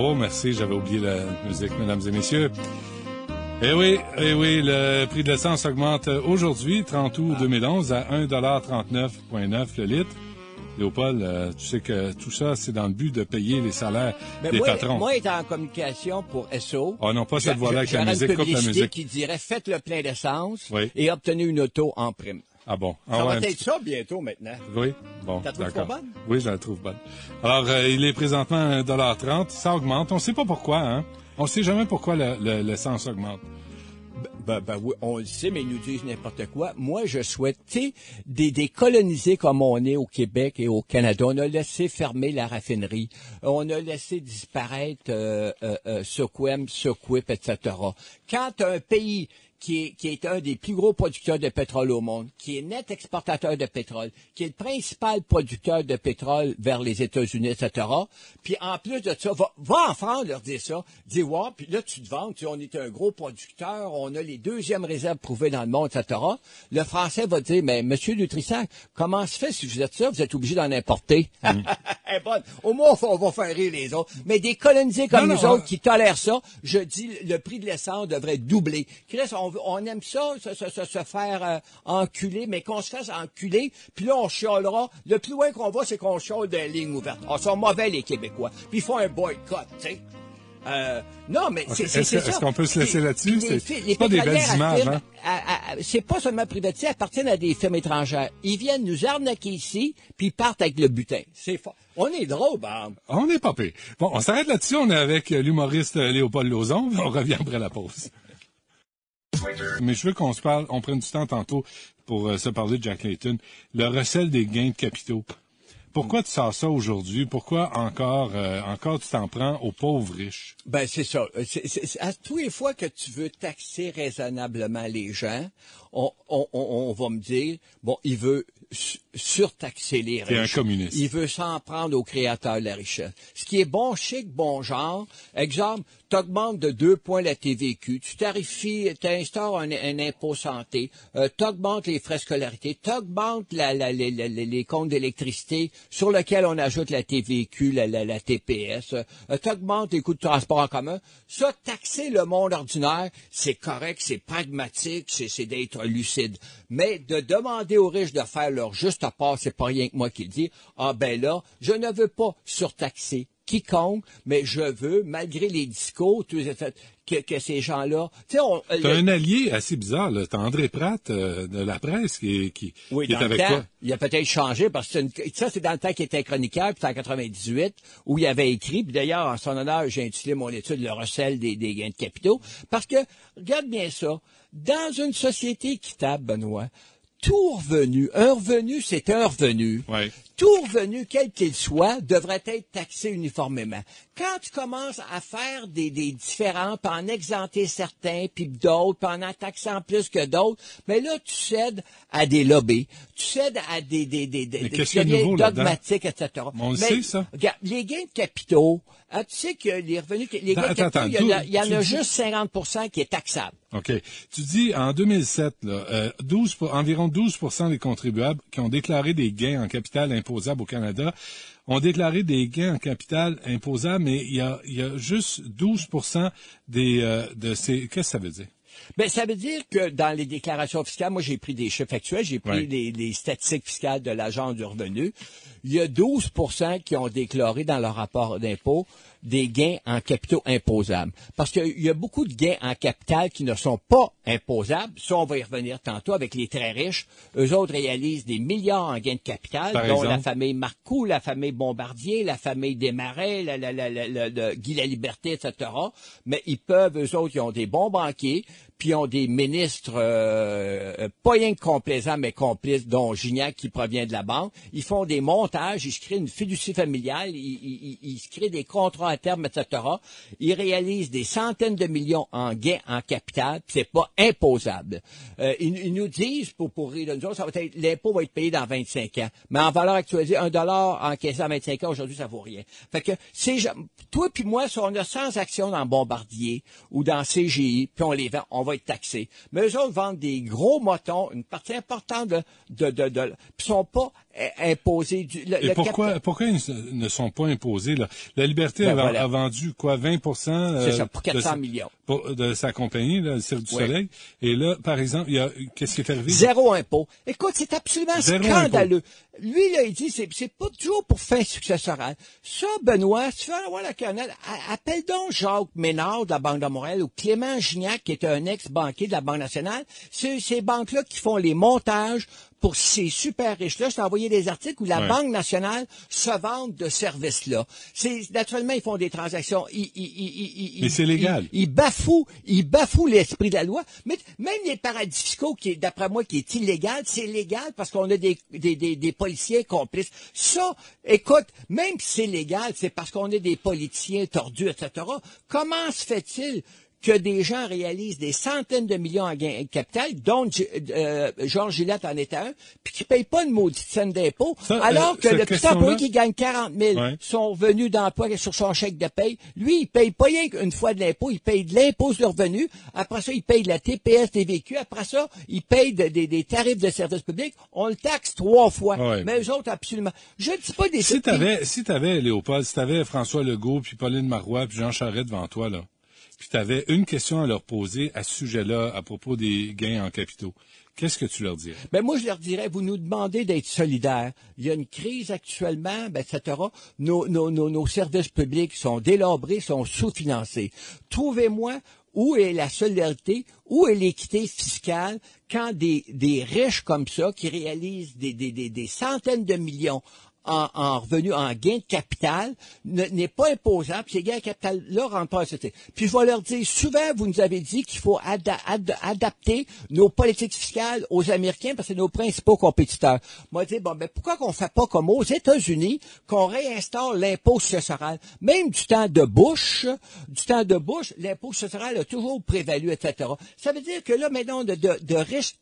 Oh, merci, j'avais oublié la musique, mesdames et messieurs. Eh oui, le prix de l'essence augmente aujourd'hui, 30 août 2011, à 1,39,9 le litre. Léopold, tu sais que tout ça, c'est dans le but de payer les salaires des patrons. Moi, étant en communication pour SO... Oh non, pas cette voix-là avec la musique, coupe la musique. Qui dirait « Faites le plein d'essence et obtenez une auto en prime ». Ah bon? Ça va être ça bientôt maintenant. Oui? Bon, t'as trouvé bonne? Oui, je la trouve bonne. Alors, il est présentement 1,30 $. Ça augmente. On ne sait pas pourquoi, hein? On ne sait jamais pourquoi l'essence augmente. Oui, on le sait, mais ils nous disent n'importe quoi. Moi, je souhaite, des colonisés comme on est au Québec et au Canada, on a laissé fermer la raffinerie. On a laissé disparaître Sequem, Sequip, etc. Quand un pays qui est un des plus gros producteurs de pétrole au monde, qui est net exportateur de pétrole, qui est le principal producteur de pétrole vers les États-Unis, etc. Puis en plus de ça, va en France leur dire ça, dis ouais, puis là tu te vantes, on est un gros producteur, on a les deuxièmes réserves prouvées dans le monde, etc. Le Français va dire, mais Monsieur Dutrissac, comment se fait si vous êtes ça, vous êtes obligé d'en importer. Bonne. Au moins on va faire rire les autres. Mais des colonisés comme nous autres qui tolèrent ça, je dis le prix de l'essence devrait doubler. Chris, on aime ça, se faire enculer, mais qu'on se fasse enculer, puis là, on chialera. Le plus loin qu'on va, c'est qu'on chiale des lignes ouvertes. Ils sont mauvais, les Québécois. Puis ils font un boycott, tu sais. Non, mais c'est ça. Est-ce qu'on peut se laisser là-dessus? C'est pas des belles images, hein? C'est pas seulement privatisé, appartiennent à des firmes étrangères. Ils viennent nous arnaquer ici, puis ils partent avec le butin. C'est fort. On est drôle, Bob. On n'est pas pire. Bon, on s'arrête là-dessus. On est avec l'humoriste Léopold Lauzon. On revient après la pause. Mais je veux qu'on prenne du temps tantôt pour se parler de Jack Layton. Le recel des gains de capitaux. Pourquoi tu sors ça aujourd'hui? Pourquoi encore tu t'en prends aux pauvres riches? Ben, c'est ça. À tous les fois que tu veux taxer raisonnablement les gens, on va me dire, bon, il veut surtaxer les riches. C'est un communiste. Il veut s'en prendre aux créateurs de la richesse. Ce qui est bon chic, bon genre. Exemple, t'augmentes de 2 points la TVQ, tu tarifies, t'instaures un impôt santé, t'augmentes les frais de scolarité, t'augmentes les comptes d'électricité sur lequel on ajoute la TVQ, la TPS, t'augmentes les coûts de transport en commun. Ça, taxer le monde ordinaire, c'est correct, c'est pragmatique, c'est d'être lucide. Mais de demander aux riches de faire leur juste part, c'est pas rien que moi qui le dis. Ah ben là, je ne veux pas surtaxer quiconque, mais je veux, malgré les discours, que ces gens-là... T'as un allié assez bizarre, là. T'as André Pratt de la presse qui est avec toi. Il a peut-être changé, parce que ça, c'est dans le temps qu'il était chroniqueur, puis c'est en 98, où il avait écrit, puis d'ailleurs, en son honneur, j'ai intitulé mon étude « Le recel des gains de capitaux », parce que, regarde bien ça, dans une société équitable, Benoît, tout revenu, un revenu, c'est un revenu. Ouais. Tout revenu, quel qu'il soit, devrait être taxé uniformément. Quand tu commences à faire des différents, puis en exempter certains, puis d'autres, puis en taxant plus que d'autres, mais là, tu cèdes à des lobbies, tu cèdes à des dogmatiques, etc. On le sait, ça. Regarde, les gains de capitaux, tu sais que les revenus, les gains de capitaux, il y en a juste 50% qui est taxable. OK. Tu dis, en 2007, là, environ 12% des contribuables qui ont déclaré des gains en capital imposables au Canada ont déclaré des gains en capital imposables, mais il y a juste 12% de ces... Qu'est-ce que ça veut dire? Ben, ça veut dire que dans les déclarations fiscales, moi, j'ai pris des chiffres actuels, j'ai pris les statistiques fiscales de l'Agence du revenu. Il y a 12% qui ont déclaré dans leur rapport d'impôt des gains en capitaux imposables. Parce qu'il y a beaucoup de gains en capital qui ne sont pas imposables. Ça, on va y revenir tantôt avec les très riches. Eux autres réalisent des milliards en gains de capital, dont la famille Marcoux, la famille Bombardier, la famille Desmarais, Guy Laliberté, etc. Mais ils peuvent, eux autres, ils ont des bons banquiers, puis ils ont des ministres pas rien que complaisants, mais complices, dont Gignac qui provient de la banque. Ils font des montages, ils se créent une fiducie familiale, ils se créent des contrats à terme, etc. Ils réalisent des centaines de millions en gains en capital, puis c'est pas imposable. Ils nous disent, pour rire de nous autres, ça va être, l'impôt va être payé dans 25 ans. Mais en valeur actualisée, $1 encaissé en 25 ans, aujourd'hui, ça vaut rien. Fait que, toi puis moi, si on a 100 actions dans Bombardier ou dans CGI, puis on les vend, on va être taxé. Mais eux autres vendent des gros motons, une partie importante puis sont pas imposés. Et pourquoi ils ne sont pas imposés, là? La Liberté a vendu, 20%? C'est ça, pour 400 millions. De sa compagnie, là, le Cirque du Soleil. Et là, par exemple, qu'est-ce qui est arrivé? Zéro impôt. Écoute, c'est absolument scandaleux. Lui, là, il dit, c'est pas toujours pour fin successorale. Ça, Benoît, si tu veux avoir la querelle, appelle donc Jacques Ménard de la Banque de Montréal ou Clément Gignac, qui est un ex-banquier de la Banque nationale. C'est ces banques-là qui font les montages pour ces super riches-là. Je t'ai envoyé des articles où la Banque nationale se vante de services-là. Naturellement, ils font des transactions. Mais c'est légal. Ils bafouent l'esprit de la loi. Mais même les paradis fiscaux, qui est, d'après moi, qui est illégal, c'est légal parce qu'on a des policiers complices. Ça, écoute, même si c'est légal, c'est parce qu'on a des politiciens tordus, etc. Comment se fait-il que des gens réalisent des centaines de millions en gains de capital, dont Georges Gillette en est un, puis qui ne payent pas une maudite scène d'impôt, alors que le petit employé qui gagne 40 000, son revenu d'emploi sur son chèque de paye, lui, il paye pas rien qu'une fois de l'impôt, il paye de l'impôt sur le revenu, après ça, il paye de la TPS TVQ, après ça, il paye des tarifs de service public, on le taxe 3 fois. Mais eux autres, absolument. Je ne dis pas des... Si t'avais, Léopold, si t'avais François Legault, puis Pauline Marois, puis Jean Charest devant toi, là, puis tu avais une question à leur poser à ce sujet-là, à propos des gains en capitaux, qu'est-ce que tu leur dirais? Ben moi, je leur dirais, vous nous demandez d'être solidaires. Il y a une crise actuellement, etc. Nos services publics sont délabrés, sont sous-financés. Trouvez-moi où est la solidarité, où est l'équité fiscale quand des riches comme ça, qui réalisent des centaines de millions en revenus, en gain de capital, n'est pas imposable. Ces gains de capital-là rentrent pas à société. Puis je vais leur dire, souvent, vous nous avez dit qu'il faut adapter nos politiques fiscales aux Américains parce que c'est nos principaux compétiteurs. Moi, je dis, pourquoi qu'on fait pas comme aux États-Unis, qu'on réinstaure l'impôt successoral? Même du temps de Bush, l'impôt successoral a toujours prévalu, etc. Ça veut dire que là, maintenant, de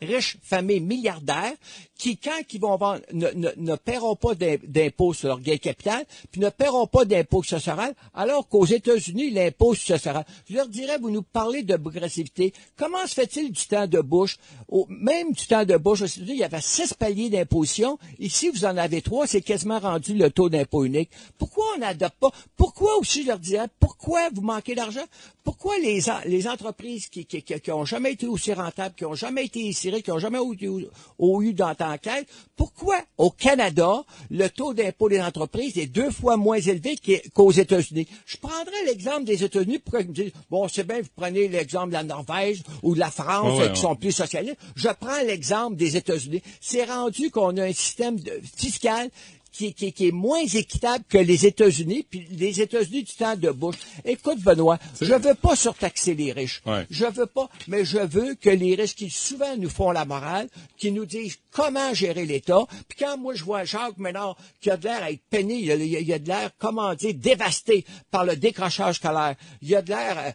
riches familles milliardaires qui, quand ils vont vendre, ne paieront pas d'impôt sur leur gain de capital, puis ne paieront pas d'impôt successoral, alors qu'aux États-Unis, l'impôt successoral. Je leur dirais, vous nous parlez de progressivité. Comment se fait-il du temps de Bush? Même du temps de Bush, aux États-Unis, il y avait 6 paliers d'imposition. Ici, vous en avez 3, c'est quasiment rendu le taux d'impôt unique. Pourquoi on n'adopte pas? Pourquoi aussi, je leur dirais, pourquoi vous manquez d'argent? Pourquoi les entreprises qui ont jamais été aussi rentables, qui ont jamais été insérées, qui ont jamais eu d'enquête, pourquoi au Canada, le taux d'impôt des entreprises est 2 fois moins élevé qu'aux États-Unis? Je prendrais l'exemple des États-Unis. Pourquoi ils me disent, bon, c'est bien, vous prenez l'exemple de la Norvège ou de la France qui sont plus socialistes. Je prends l'exemple des États-Unis. C'est rendu qu'on a un système fiscal qui est moins équitable que les États-Unis, puis les États-Unis du temps de Bush. Écoute, Benoît, je veux pas surtaxer les riches. Je veux pas, mais je veux que les riches qui souvent nous font la morale, qui nous disent comment gérer l'État, puis quand moi je vois Jacques Ménard qui a de l'air à être peiné, il y a de l'air, comment dire, dévasté par le décrochage scolaire, il y a de l'air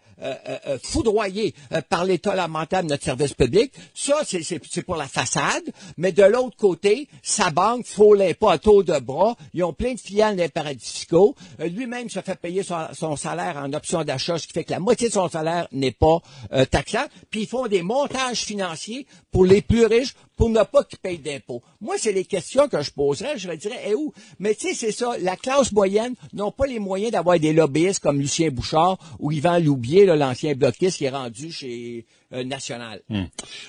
foudroyé par l'état lamentable de notre service public, ça c'est pour la façade, mais de l'autre côté, sa banque frôle l'impôt à taux de bras, ils ont plein de filiales dans les paradis fiscaux. Lui-même se fait payer son salaire en option d'achat, ce qui fait que la moitié de son salaire n'est pas taxable. Puis ils font des montages financiers pour les plus riches pour ne pas qu'ils payent d'impôts. Moi, c'est les questions que je poserais. Je leur dirais, où? Mais tu sais, c'est ça. La classe moyenne n'a pas les moyens d'avoir des lobbyistes comme Lucien Bouchard ou Yvan Loubier, l'ancien bloquiste qui est rendu chez National.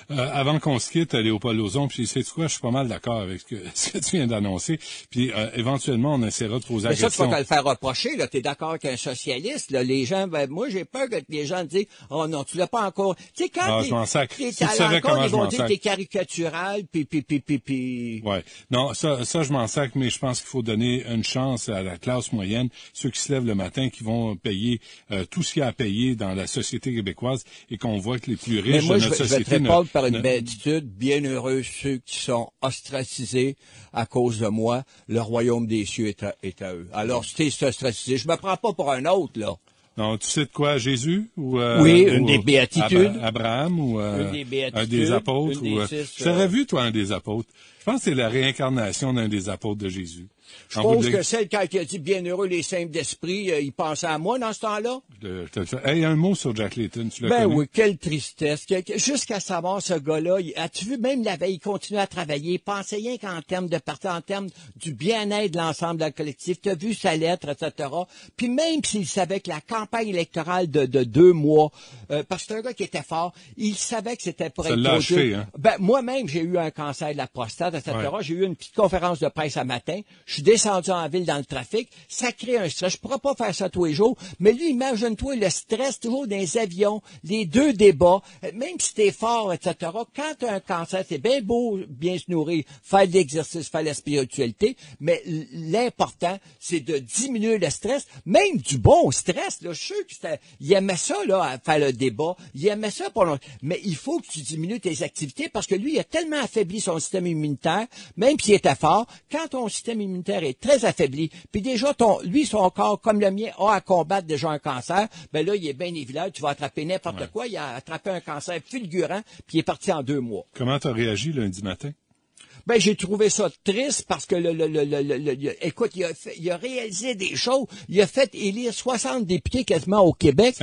Avant qu'on se quitte, Léopold Lauzon, puis sais-tu quoi, je suis pas mal d'accord avec ce que tu viens d'annoncer. Puis éventuellement, on essaiera de poser la question. Mais ça, tu vas te le faire reprocher. Là, t'es d'accord qu'un socialiste, là, les gens, moi, j'ai peur que les gens disent, oh non, tu l'as pas encore. Tu sais, quand je m'en sac. Ils vont dire que t'es caricatural, puis. Ouais. Non, ça, je m'en sac, mais je pense qu'il faut donner une chance à la classe moyenne, ceux qui se lèvent le matin, qui vont payer tout ce qu'il y a à payer dans la société québécoise, et qu'on voit que les plus riches mais moi, de notre société... je vais te répondre par une béatitude, bien heureux ceux qui sont ostracisés à cause de moi, le royaume des cieux est à eux. Alors, si t'es ostracisé, je me prends pas pour un autre, là. Non, tu sais de quoi, Jésus? Oui, une des béatitudes. Abraham ou une des béatitudes, un des apôtres? Une des 6, je t'aurais vu, toi, un des apôtres. Je pense que c'est la réincarnation d'un des apôtres de Jésus. Je pense que celle, quand il a dit bienheureux les simples d'esprit, il pensait à moi dans ce temps-là. Hey, un mot sur Jack Layton, tu l'as Ben connu? oui, quelle tristesse. Jusqu'à savoir, ce gars-là, as-tu vu, même la veille, il continuait à travailler, il pensait rien qu'en termes de parti, en termes du bien-être de l'ensemble de la collectif. Tu as vu sa lettre, etc. Puis même s'il savait que la campagne électorale de 2 mois, parce que c'est un gars qui était fort, il savait que c'était pour ça être l'a achevé, hein? Ben, moi-même, j'ai eu un cancer de la prostate, etc. Ouais. J'ai eu une petite conférence de presse un matin. Je suis descendu en ville dans le trafic. Ça crée un stress. Je pourrais pas faire ça tous les jours. Mais lui, imagine-toi le stress toujours dans les avions, les 2 débats, même si t'es fort, etc. Quand tu as un cancer, c'est bien beau, bien se nourrir, faire de l'exercice, faire de la spiritualité, mais l'important, c'est de diminuer le stress, même du bon stress. Là. Je suis sûr qu'il aimait ça, là, à faire le débat. Il aimait ça pour longtemps. Mais il faut que tu diminues tes activités parce que lui, il a tellement affaibli son système immunitaire, même s'il était fort, quand ton système immunitaire est très affaibli, puis déjà, lui, son corps, comme le mien, a à combattre déjà un cancer, ben là, il est bien évident, tu vas attraper n'importe quoi. Il a attrapé un cancer fulgurant, puis il est parti en 2 mois. Comment t'as réagi lundi matin? Ben, j'ai trouvé ça triste parce que écoute, il a réalisé des choses. Il a fait élire 60 députés quasiment au Québec.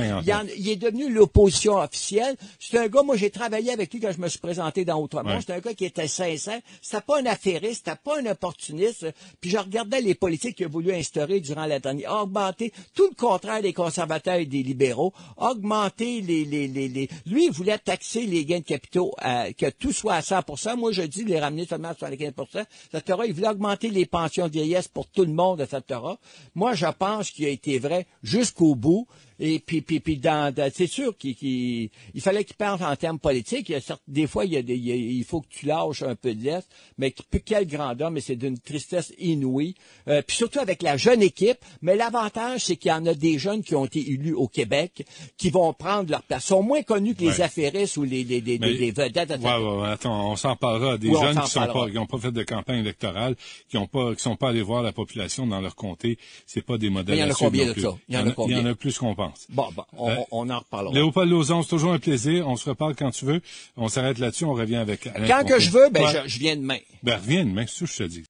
Il est devenu l'opposition officielle. C'est un gars, moi, j'ai travaillé avec lui quand je me suis présenté dans Outremont. Ouais. C'est un gars qui était sincère. C'était pas un affairiste, c'était pas un opportuniste. Puis je regardais les politiques qu'il a voulu instaurer durant la dernière, augmenter tout le contraire des conservateurs et des libéraux, augmenter lui, il voulait taxer les gains de capitaux, que tout soit à 100%. Moi, je dis les ramener seulement à 75%, etc. Il voulait augmenter les pensions de vieillesse pour tout le monde, etc. Moi, je pense qu'il a été vrai jusqu'au bout. Et puis c'est sûr qu'il fallait qu'il pense en termes politiques. Des fois, il faut que tu lâches un peu de l'est, mais quel grand homme, et c'est d'une tristesse inouïe. Puis surtout avec la jeune équipe. Mais l'avantage, c'est qu'il y en a des jeunes qui ont été élus au Québec, qui vont prendre leur place. Ils sont moins connus que les affairistes ou les vedettes. Ouais, attends, on s'en parlera. Des jeunes qui n'ont pas fait de campagne électorale, qui sont pas allés voir la population dans leur comté. C'est pas des modèles. Mais il y en a combien de ça? Il y en a plus qu'on pense. Bon, on en reparlera. Léopold Lauzon, c'est toujours un plaisir. On se reparle quand tu veux. On s'arrête là-dessus. On revient avec Alain Quand que je veux, je viens demain. Reviens demain, c'est ce que je te dis.